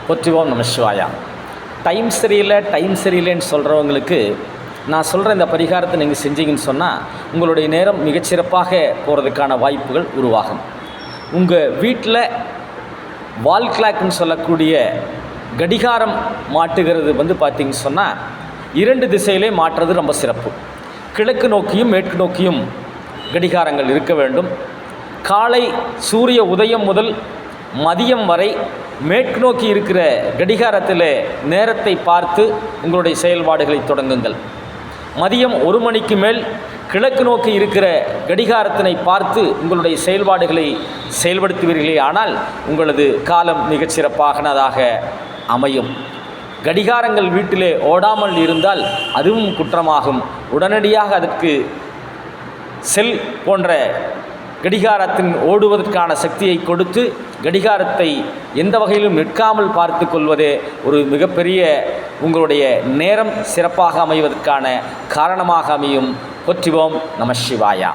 போற்றிவோம் நம சிவாயா. டைம் சரியில்லைன்னு சொல்கிறவங்களுக்கு நான் சொல்கிற இந்த பரிகாரத்தை நீங்கள் செஞ்சீங்கன்னு சொன்னால் உங்களுடைய நேரம் மிகச்சிறப்பாக போகிறதுக்கான வாய்ப்புகள் உருவாகும். உங்கள் வீட்டில் வால் கிளாக்னு சொல்லக்கூடிய கடிகாரம் மாட்டுகிறது பார்த்திங்கன்னு சொன்னால் 2 திசையிலே மாற்றுறது ரொம்ப சிறப்பு. கிழக்கு நோக்கியும் மேற்கு நோக்கியும் கடிகாரங்கள் இருக்க வேண்டும். காலை சூரிய உதயம் முதல் மதியம் வரை மேற்கு நோக்கி இருக்கிற கடிகாரத்தில் நேரத்தை பார்த்து உங்களுடைய செயல்பாடுகளை தொடங்குங்கள். மதியம் 1 மணிக்கு மேல் கிழக்கு நோக்கி இருக்கிற கடிகாரத்தினை பார்த்து உங்களுடைய செயல்பாடுகளை செயல்படுத்துவீர்களே ஆனால் உங்களது காலம் மிகச்சிறப்பானதாக அமையும். கடிகாரங்கள் வீட்டிலே ஓடாமல் இருந்தால் அதுவும் குற்றமாகும். உடனடியாக அதற்கு செல் போன்ற கடிகாரத்தின் ஓடுவதற்கான சக்தியை கொடுத்து கடிகாரத்தை எந்த வகையிலும் நிற்காமல் பார்த்து கொள்வதே ஒரு மிகப்பெரிய உங்களுடைய நேரம் சிறப்பாக அமைவதற்கான காரணமாக அமையும். போற்றிவோம் நம சிவாயா.